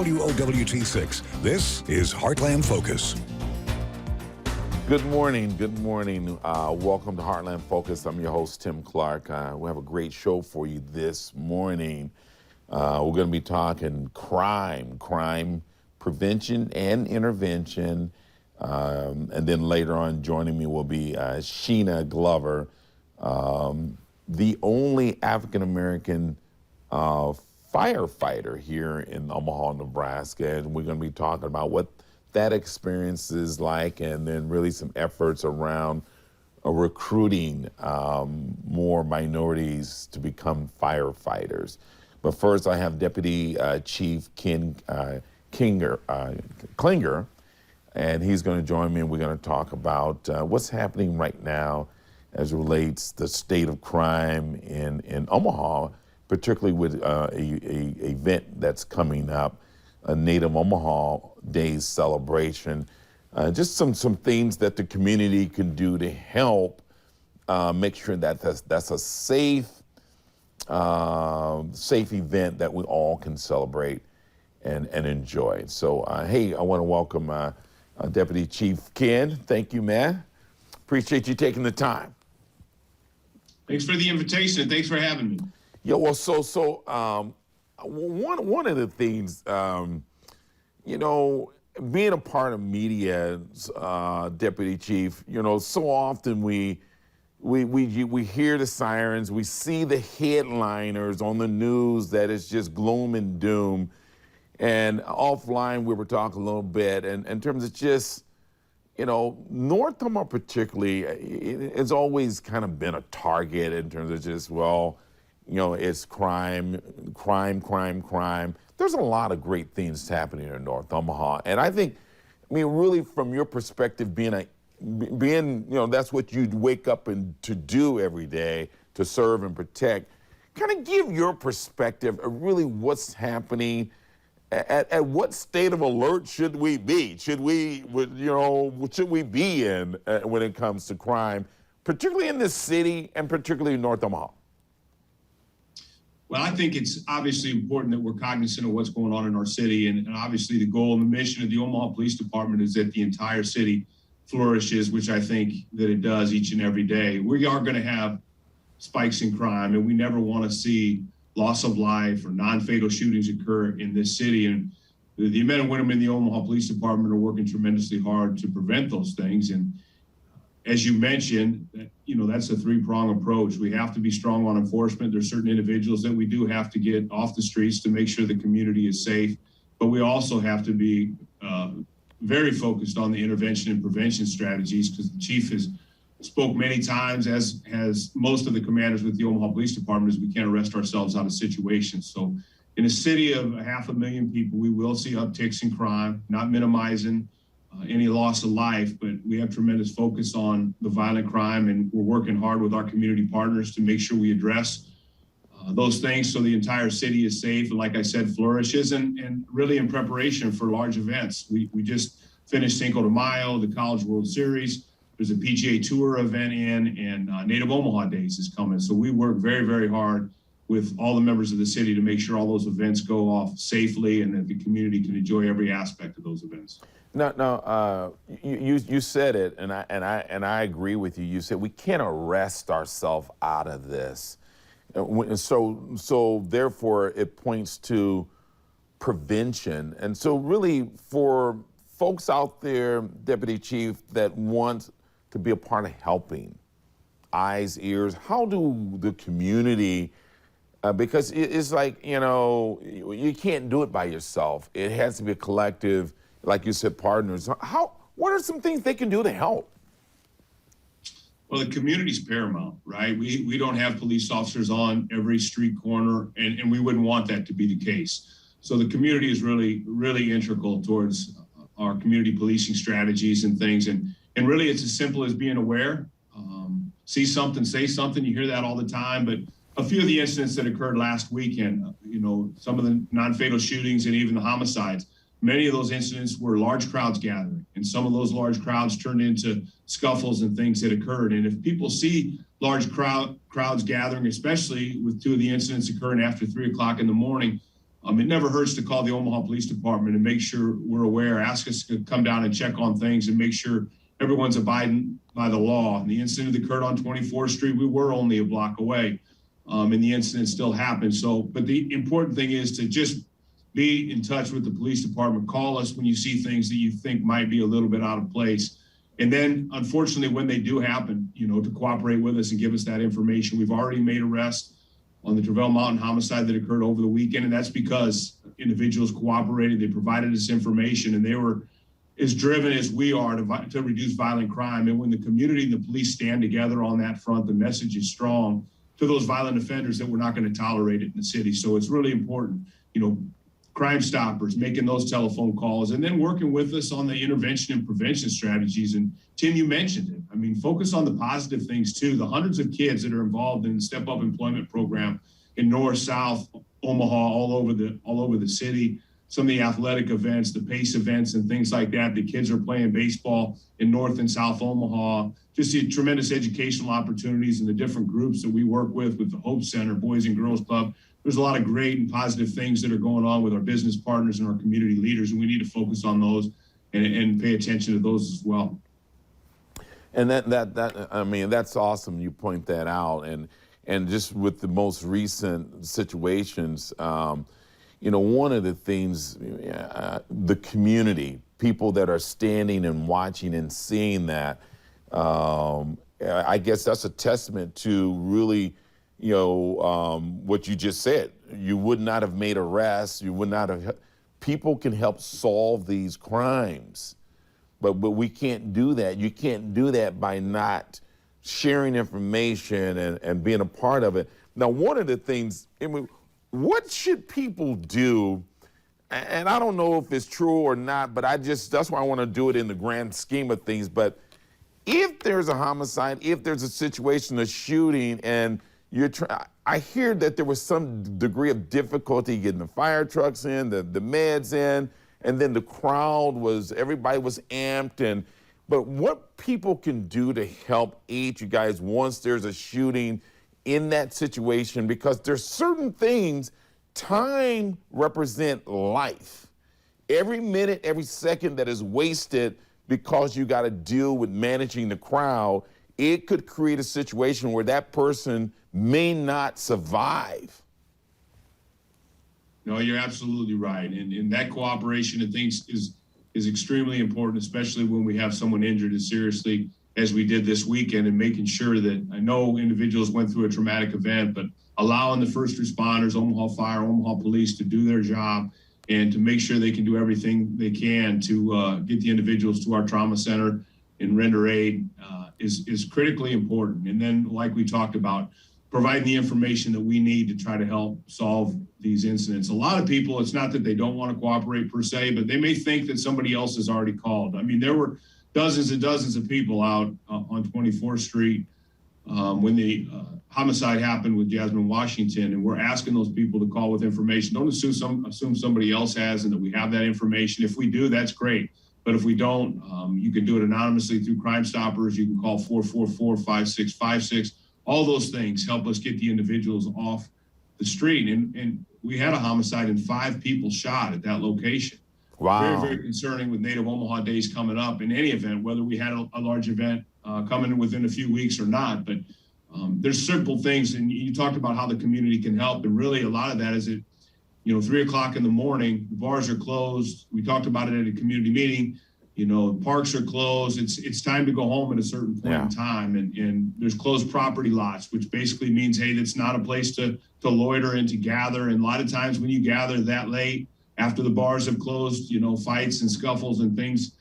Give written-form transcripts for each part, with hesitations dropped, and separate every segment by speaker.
Speaker 1: WOWT6. This is Heartland Focus.
Speaker 2: Good morning. Good morning. Welcome to Heartland Focus. I'm your host, Tim Clark. We have a great show for you this morning. We're going to be talking crime prevention and intervention. And then later on, joining me will be Sheena Glover, the only African-American firefighter here in Omaha, Nebraska. And we're going to be talking about what that experience is like, and then really some efforts around recruiting more minorities to become firefighters. But first, I have Deputy Chief Ken Klinger, and he's going to join me, and we're going to talk about what's happening right now as it relates to the state of crime in Omaha, particularly with a event that's coming up, a Native Omaha Days celebration. Just some things that the community can do to help make sure that that's a safe event that we all can celebrate and enjoy. So, hey, I want to welcome Deputy Chief Ken. Thank you, man. Appreciate you taking the time.
Speaker 3: Thanks for the invitation, and thanks for having me.
Speaker 2: Yeah, well, one of the things, being a part of media, Deputy Chief, so often we hear the sirens, we see the headliners on the news that it's just gloom and doom. And offline, we were talking a little bit, and in terms of just, North Omaha particularly, it's always kind of been a target in terms of just, it's crime. There's a lot of great things happening in North Omaha. And I think, really from your perspective, being, that's what you wake up to do every day, to serve and protect, kind of give your perspective of really what's happening. At what state of alert should we be? Should we be in when it comes to crime, particularly in this city and particularly in North Omaha?
Speaker 3: Well, I think it's obviously important that we're cognizant of what's going on in our city. And obviously the goal and the mission of the Omaha Police Department is that the entire city flourishes, which I think that it does each and every day. We are going to have spikes in crime, and we never want to see loss of life or non-fatal shootings occur in this city. And the men and women in the Omaha Police Department are working tremendously hard to prevent those things. And as you mentioned, that's a three-prong approach. We have to be strong on enforcement. There's certain individuals that we do have to get off the streets to make sure the community is safe. But we also have to be very focused on the intervention and prevention strategies, because the chief has spoke many times, as has most of the commanders with the Omaha Police Department, is we can't arrest ourselves out of situations. So in a city of 500,000 people, we will see upticks in crime, not minimizing any loss of life, but we have tremendous focus on the violent crime, and we're working hard with our community partners to make sure we address those things so the entire city is safe and, like I said, flourishes, and really in preparation for large events. We just finished Cinco de Mayo, the College World Series. There's a PGA Tour event and Native Omaha Days is coming. So we work very, very hard with all the members of the city to make sure all those events go off safely and that the community can enjoy every aspect of those events.
Speaker 2: No, you said it, and I agree with you. You said we can't arrest ourselves out of this. So therefore it points to prevention. And so really for folks out there, Deputy Chief, that want to be a part of helping, eyes, ears, how do the community, because it's like, you can't do it by yourself. It has to be a collective, like you said, partners. What are some things they can do to help?
Speaker 3: Well, the community's paramount, right? We don't have police officers on every street corner, and we wouldn't want that to be the case. So the community is really, really integral towards our community policing strategies and things. And really it's as simple as being aware, see something, say something. You hear that all the time, but a few of the incidents that occurred last weekend, some of the non-fatal shootings and even the homicides, many of those incidents were large crowds gathering, and some of those large crowds turned into scuffles and things that occurred. And if people see large crowds gathering, especially with two of the incidents occurring after 3 o'clock in the morning, It never hurts to call the Omaha Police Department and make sure we're aware, ask us to come down and check on things and make sure everyone's abiding by the law. And the incident that occurred on 24th Street, we were only a block away, and the incident still happened. So, but the important thing is to just be in touch with the police department. Call us when you see things that you think might be a little bit out of place. And then, unfortunately, when they do happen, to cooperate with us and give us that information. We've already made arrests on the Travell Mountain homicide that occurred over the weekend, and that's because individuals cooperated. They provided us information, and they were as driven as we are to reduce violent crime. And when the community and the police stand together on that front, the message is strong to those violent offenders that we're not going to tolerate it in the city. So it's really important, Crime Stoppers, making those telephone calls, and then working with us on the intervention and prevention strategies. And Tim, you mentioned it. I mean, focus on the positive things too. The hundreds of kids that are involved in the Step Up Employment Program in North, South, Omaha, all over the city. Some of the athletic events, the PACE events and things like that. The kids are playing baseball in North and South Omaha. Just the tremendous educational opportunities and the different groups that we work with the Hope Center, Boys and Girls Club. There's a lot of great and positive things that are going on with our business partners and our community leaders, and we need to focus on those and pay attention to those as well.
Speaker 2: And that's awesome. You point that out, and just with the most recent situations, one of the things, the community, people that are standing and watching and seeing that, I guess that's a testament to really, what you just said. You would not have made arrests. You would not have. People can help solve these crimes, but we can't do that. You can't do that by not sharing information and being a part of it. Now, one of the things, what should people do? And I don't know if it's true or not, but that's why I want to do it in the grand scheme of things. But if there's a homicide, if there's a situation, a shooting, and I hear that there was some degree of difficulty getting the fire trucks in, the meds in, and then the crowd everybody was amped. But what people can do to help aid you guys once there's a shooting in that situation, because there's certain things, time represent life. Every minute, every second that is wasted because you got to deal with managing the crowd, it could create a situation where that person may not survive.
Speaker 3: No, you're absolutely right. And that cooperation and things is extremely important, especially when we have someone injured as seriously as we did this weekend, and making sure that, I know individuals went through a traumatic event, but allowing the first responders, Omaha Fire, Omaha Police, to do their job and to make sure they can do everything they can to get the individuals to our trauma center and render aid is critically important. And then, like we talked about, providing the information that we need to try to help solve these incidents. A lot of people, it's not that they don't want to cooperate per se, but they may think that somebody else has already called. I mean, there were dozens and dozens of people out on 24th Street when the homicide happened with Jasmine Washington, and we're asking those people to call with information. Don't assume somebody else has and that we have that information. If we do, that's great. But if we don't, you can do it anonymously through Crime Stoppers. You can call 444-5656. All those things help us get the individuals off the street. And we had a homicide and 5 people shot at that location.
Speaker 2: Wow.
Speaker 3: Very, very concerning with Native Omaha Days coming up in any event, whether we had a large event coming within a few weeks or not. But there's simple things, and you talked about how the community can help. And really a lot of that is 3 o'clock in the morning, the bars are closed. We talked about it at a community meeting. Parks are closed. It's time to go home at a certain point in time. And there's closed property lots, which basically means, hey, that's not a place to loiter and to gather. And a lot of times when you gather that late after the bars have closed, fights and scuffles and things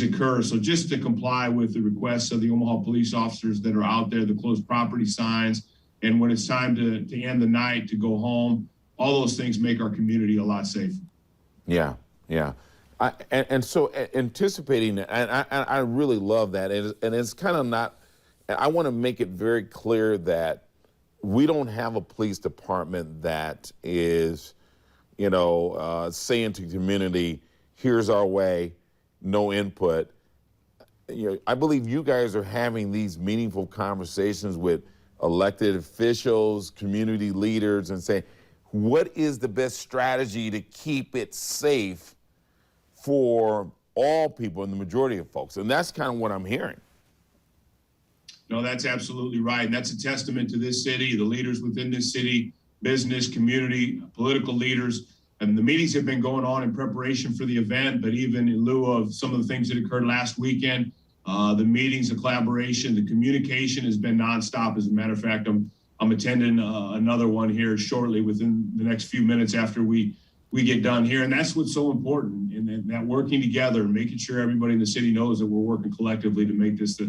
Speaker 3: occur. So just to comply with the requests of the Omaha police officers that are out there, the closed property signs, and when it's time to end the night, to go home, all those things make our community a lot safer.
Speaker 2: Yeah. And so anticipating that, and I really love that. And it's kind of not, I want to make it very clear that we don't have a police department that is, saying to the community, here's our way, no input. I believe you guys are having these meaningful conversations with elected officials, community leaders, and saying, what is the best strategy to keep it safe for all people and the majority of folks? And that's kind of what I'm hearing.
Speaker 3: No, that's absolutely right. And that's a testament to this city, the leaders within this city, business, community, political leaders. And the meetings have been going on in preparation for the event, but even in lieu of some of the things that occurred last weekend, the meetings, the collaboration, the communication has been nonstop. As a matter of fact, I'm attending another one here shortly within the next few minutes after we get done here. And that's what's so important, and that working together and making sure everybody in the city knows that we're working collectively to make this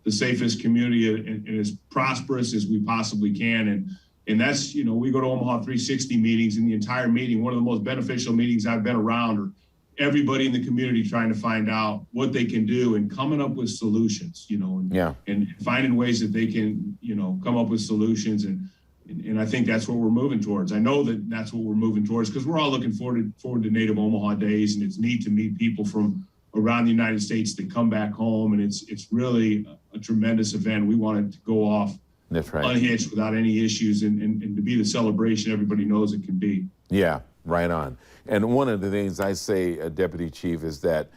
Speaker 3: the safest community and as prosperous as we possibly can. And that's, you know, we go to Omaha 360 meetings, and the entire meeting, one of the most beneficial meetings I've been around, are everybody in the community trying to find out what they can do and coming up with solutions, you know, and finding ways that they can, you know, come up with solutions. And I think that's what we're moving towards. I know that that's what we're moving towards, because we're all looking forward to Native Omaha Days, and it's neat to meet people from around the United States that come back home, and it's really a tremendous event. We want it to go off unhitched without any issues, and to be the celebration everybody knows it can be.
Speaker 2: Yeah, right on. And one of the things I say, Deputy Chief, is that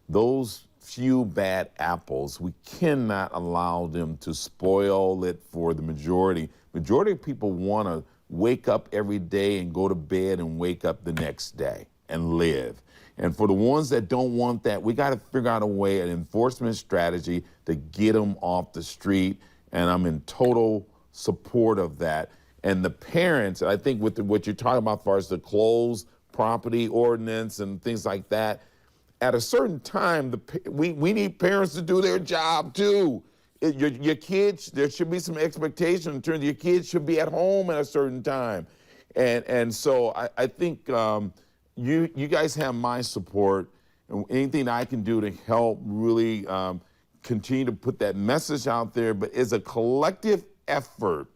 Speaker 2: those few bad apples, we cannot allow them to spoil it for the majority. Majority of people want to wake up every day and go to bed and wake up the next day and live. And for the ones that don't want that, we got to figure out a way, an enforcement strategy to get them off the street. And I'm in total support of that. And the parents, I think with what you're talking about as far as the closed property ordinance and things like that, at a certain time, we need parents to do their job too. Your kids, there should be some expectation in terms of your kids should be at home at a certain time. And so I think you guys have my support, and anything I can do to help really continue to put that message out there. But it's a collective effort.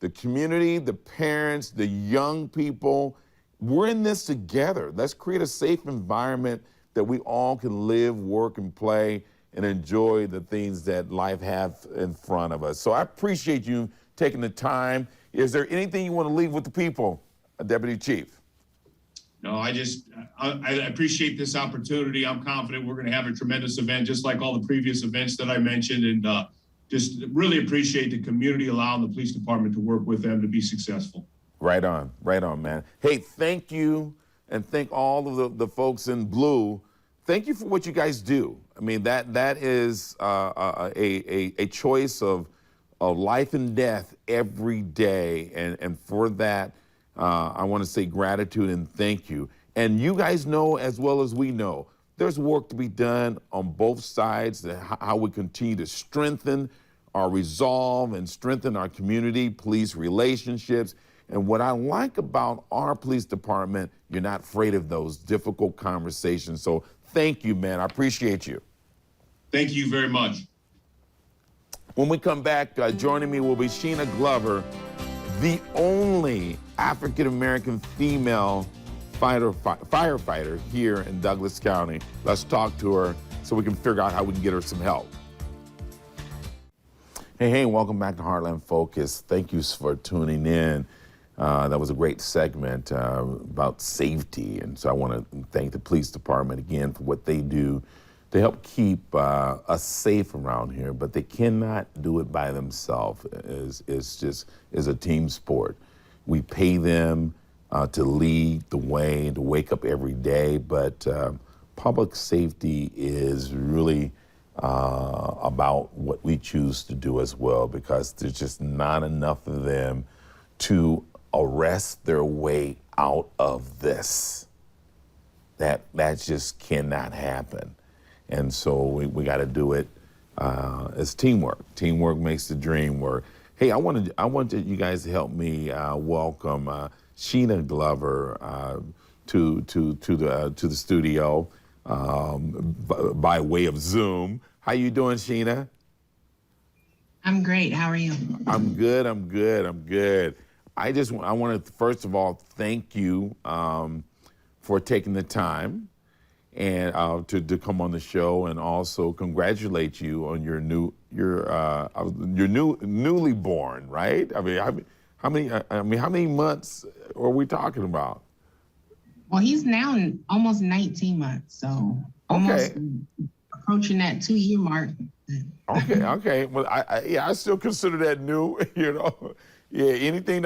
Speaker 2: The community, the parents, the young people, we're in this together. Let's create a safe environment that we all can live, work, and play and enjoy the things that life has in front of us. So I appreciate you taking the time. Is there anything you want to leave with the people, Deputy Chief?
Speaker 3: No, I appreciate this opportunity. I'm confident we're going to have a tremendous event, just like all the previous events that I mentioned, and just really appreciate the community allowing the police department to work with them to be successful. Right on,
Speaker 2: man. Hey, thank you, and thank all of the folks in blue. Thank you for what you guys do. I mean, that is a choice of life and death every day, and for that, I want to say gratitude and thank you. And you guys know as well as we know, there's work to be done on both sides, how we continue to strengthen our resolve and strengthen our community, police relationships. And what I like about our police department, you're not afraid of those difficult conversations. So thank you, man. I appreciate you.
Speaker 3: Thank you very much.
Speaker 2: When we come back, joining me will be Sheena Glover, the only African-American female firefighter here in Douglas County. Let's talk to her so we can figure out how we can get her some help. Hey, welcome back to Heartland Focus. Thank you for tuning in. That was a great segment about safety. And so I want to thank the police department again for what they do to help keep us safe around here, but they cannot do it by themselves. It's a team sport. We pay them to lead the way and to wake up every day, but public safety is really about what we choose to do as well, because there's just not enough of them to arrest their way out of this. That just cannot happen. And so we got to do it as teamwork. Teamwork makes the dream work. Hey, I wanted you guys to help me welcome Sheena Glover to the studio by way of Zoom. How you doing, Sheena?
Speaker 4: I'm great. How are you?
Speaker 2: I'm good. I want to first of all thank you for taking the time and to come on the show, and also congratulate you on your newly born, right? I mean, how many months are we talking about?
Speaker 4: Well, he's now almost 19 months, so almost
Speaker 2: Okay.
Speaker 4: approaching that 2-year mark.
Speaker 2: Okay. Well, I still consider that new. Yeah, anything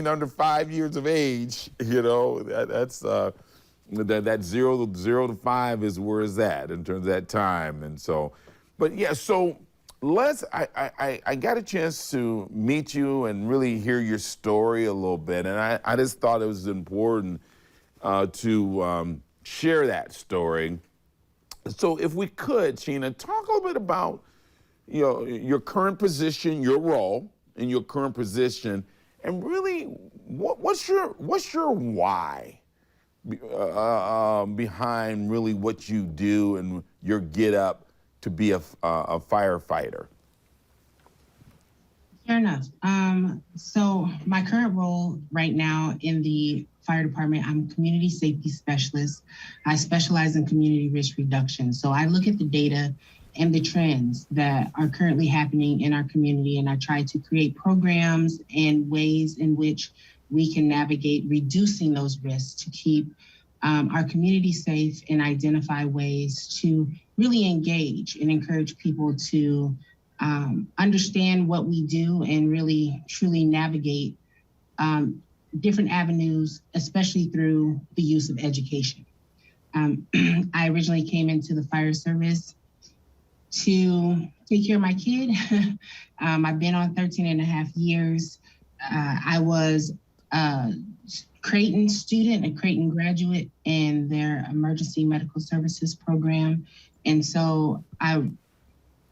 Speaker 2: under 5 years of age, that's that zero to 5 is where it's at in terms of that time. And so, but yeah, so I got a chance to meet you and really hear your story a little bit, and I just thought it was important to share that story. So if we could, Sheena, talk a little bit about your current position, your role in your current position, and really what's your why behind really what you do and your get up to be a firefighter.
Speaker 4: Fair enough. So my current role right now in the fire department, I'm a community safety specialist. I specialize in community risk reduction. So I look at the data and the trends that are currently happening in our community, and I try to create programs and ways in which we can navigate reducing those risks to keep our community safe and identify ways to really engage and encourage people to understand what we do and really truly navigate different avenues, especially through the use of education. I originally came into the fire service to take care of my kid. I've been on 13 and a half years. I was a Creighton student, a Creighton graduate in their emergency medical services program. And so I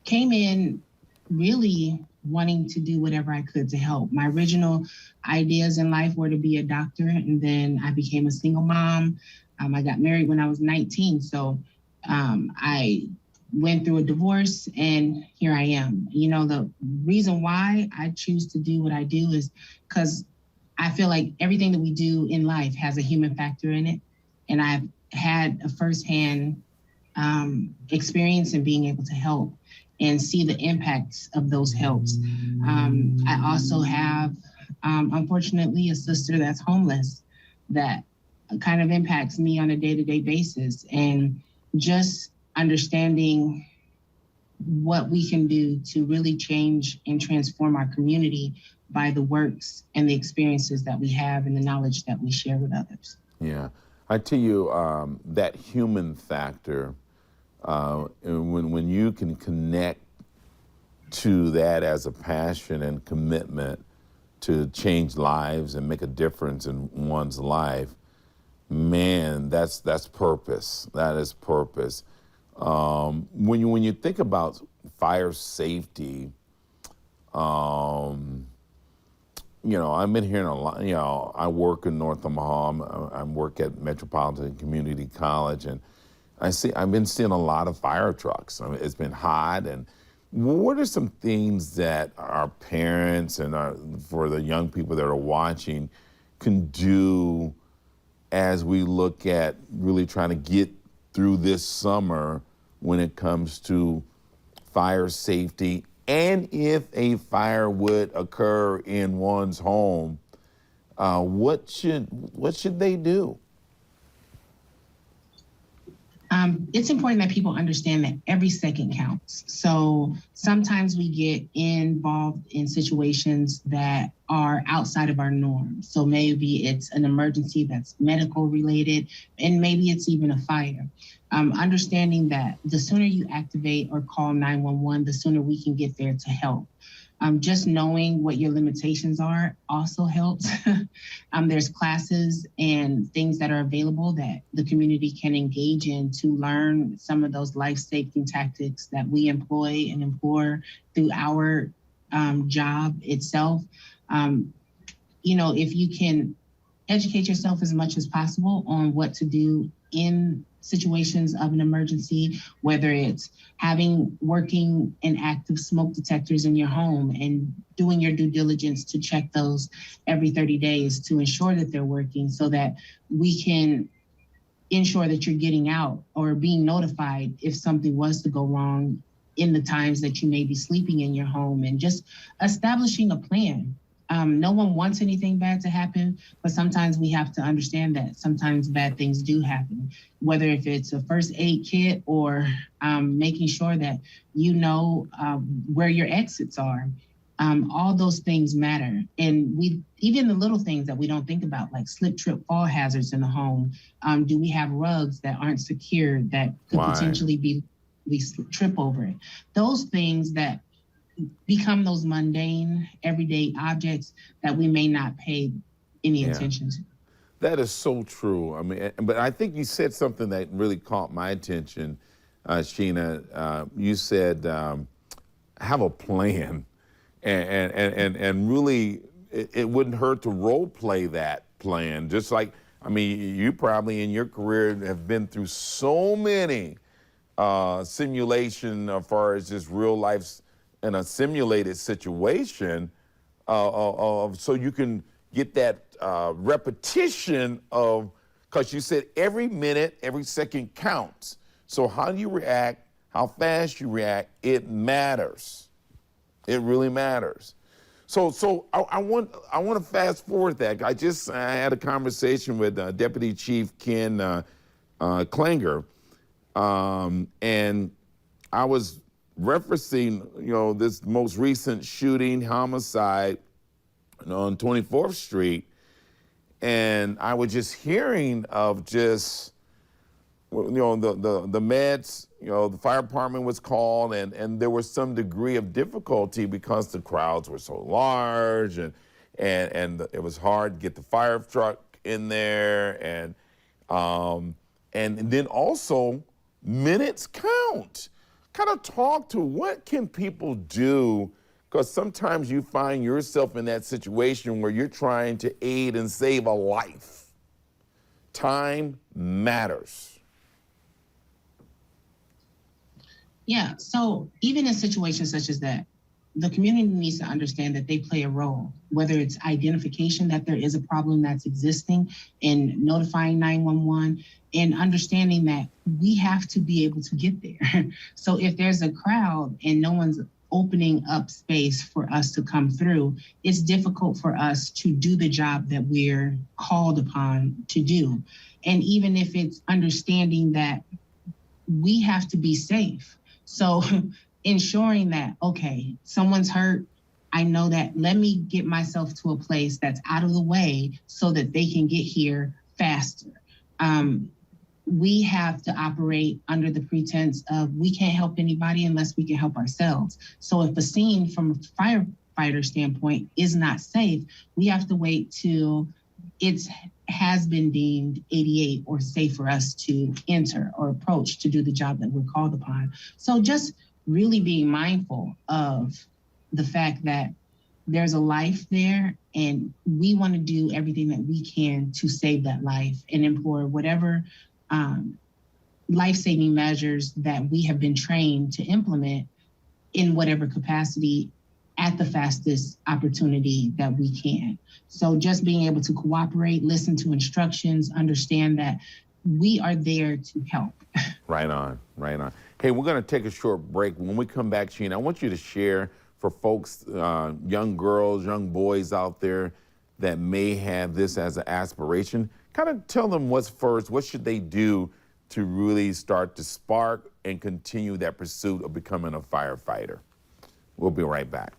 Speaker 4: came in really wanting to do whatever I could to help. My original ideas in life were to be a doctor, and then I became a single mom. I got married when I was 19. So I went through a divorce, and here I am. The reason why I choose to do what I do is because I feel like everything that we do in life has a human factor in it. And I've had a firsthand experience in being able to help and see the impacts of those helps. I also have, unfortunately, a sister that's homeless that kind of impacts me on a day-to-day basis. And just understanding what we can do to really change and transform our community by the works and the experiences that we have and the knowledge that we share with others.
Speaker 2: Yeah, I tell you, that human factor, when you can connect to that as a passion and commitment to change lives and make a difference in one's life, man, that's purpose. That is purpose. When you think about fire safety, I've been hearing a lot. I work in North Omaha. I work at Metropolitan Community College, and I've been seeing a lot of fire trucks. It's been hot, and what are some things that our parents and for the young people that are watching can do as we look at really trying to get through this summer when it comes to fire safety? And if a fire would occur in one's home, what should they do?
Speaker 4: It's important that people understand that every second counts. So sometimes we get involved in situations that are outside of our norm. So maybe it's an emergency that's medical related, and maybe it's even a fire. Understanding that the sooner you activate or call 911, the sooner we can get there to help. Just knowing what your limitations are also helps. There's classes and things that are available that the community can engage in to learn some of those life safety tactics that we employ and implore through our job itself. If you can educate yourself as much as possible on what to do in situations of an emergency, whether it's working and active smoke detectors in your home and doing your due diligence to check those every 30 days to ensure that they're working so that we can ensure that you're getting out or being notified if something was to go wrong in the times that you may be sleeping in your home, and just establishing a plan No one wants anything bad to happen, but sometimes we have to understand that sometimes bad things do happen, whether if it's a first aid kit or making sure that you know where your exits are. All those things matter. And even the little things that we don't think about, like slip, trip, fall hazards in the home. Do we have rugs that aren't secured that could potentially we trip over it? Those things that become those mundane, everyday objects that we may not pay any attention to.
Speaker 2: That is so true. I mean, but I think you said something that really caught my attention, Sheena. You said have a plan, and really, it wouldn't hurt to role play that plan. Just like, I mean, you probably in your career have been through so many simulation as far as just real life in a simulated situation, so you can get that repetition of, because you said every minute, every second counts. So how you react, how fast you react, it matters. It really matters. So I want to fast forward that. I had a conversation with Deputy Chief Ken Klinger, and I was referencing, this most recent shooting, homicide on 24th Street, and I was just hearing of just, the meds, the fire department was called, and there was some degree of difficulty because the crowds were so large, and it was hard to get the fire truck in there, and then also minutes count. Kind of talk to what can people do, because sometimes you find yourself in that situation where you're trying to aid and save a life. Time matters.
Speaker 4: Yeah, so even in situations such as that, the community needs to understand that they play a role, whether it's identification that there is a problem that's existing and notifying 911, and understanding that we have to be able to get there. So if there's a crowd and no one's opening up space for us to come through, it's difficult for us to do the job that we're called upon to do. And even if it's understanding that we have to be safe. So ensuring that, okay, someone's hurt, I know that, let me get myself to a place that's out of the way so that they can get here faster. We have to operate under the pretense of we can't help anybody unless we can help ourselves. So if a scene from a firefighter standpoint is not safe, we have to wait till it has been deemed 88 or safe for us to enter or approach to do the job that we're called upon. So just really being mindful of the fact that there's a life there, and we want to do everything that we can to save that life and employ whatever life-saving measures that we have been trained to implement in whatever capacity at the fastest opportunity that we can. So just being able to cooperate, listen to instructions, understand that we are there to help.
Speaker 2: Right on, right on. Hey, we're going to take a short break. When we come back, Sheena, I want you to share for folks, young girls, young boys out there that may have this as an aspiration, kind of tell them what's first, what should they do to really start to spark and continue that pursuit of becoming a firefighter. We'll be right back.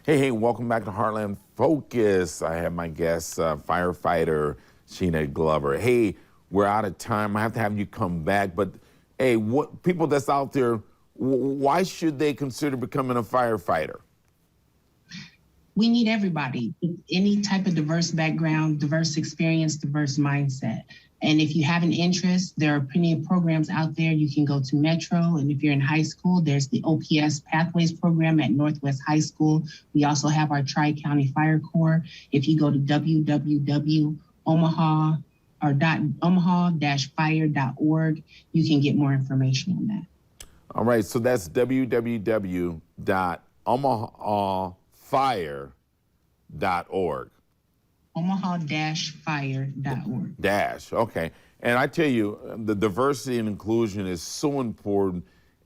Speaker 2: Hey, welcome back to Heartland Focus. I have my guest, firefighter Sheena Glover. Hey, we're out of time. I have to have you come back, but hey, what people that's out there, why should they consider becoming a firefighter?
Speaker 4: We need everybody, any type of diverse background, diverse experience, diverse mindset. And if you have an interest, there are plenty of programs out there. You can go to Metro, and if you're in high school, there's the OPS Pathways program at Northwest High School. We also have our Tri-County Fire Corps. If you go to www.omaha-fire.org, you can get more information on that.
Speaker 2: All right, so that's www.omaha-fire.org.
Speaker 4: Omaha-fire.org.
Speaker 2: Okay. And I tell you, the diversity and inclusion is so important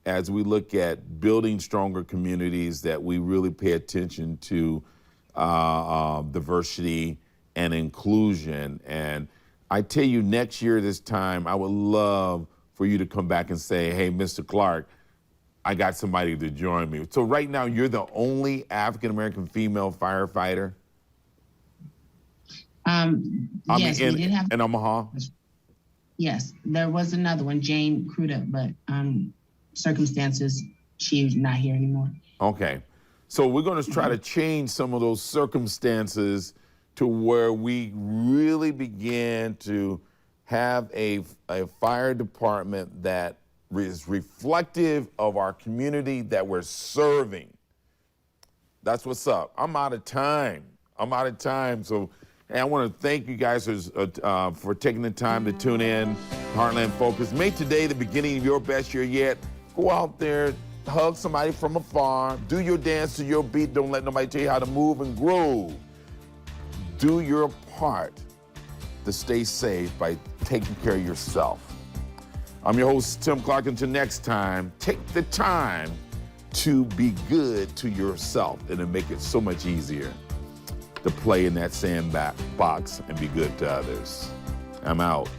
Speaker 2: as we look at building stronger communities, that we really pay attention to diversity and inclusion. And I tell you, next year this time, I would love for you to come back and say, hey, Mr. Clark, I got somebody to join me. So right now, you're the only African-American female firefighter?
Speaker 4: Yes, we did have.
Speaker 2: In Omaha?
Speaker 4: Yes, there was another one, Jane Crudup, but circumstances, she's not here anymore.
Speaker 2: Okay. So we're going to try to change some of those circumstances to where we really begin to have a fire department that is reflective of our community that we're serving. That's what's up. I'm out of time. So, and I want to thank you guys for taking the time to tune in. Heartland Focus. Make today the beginning of your best year yet. Go out there, hug somebody from afar, do your dance to your beat. Don't let nobody tell you how to move and groove. Do your part to stay safe by taking care of yourself. I'm your host, Tim Clark. Until next time, take the time to be good to yourself, and it'll make it so much easier to play in that sandbox and be good to others. I'm out.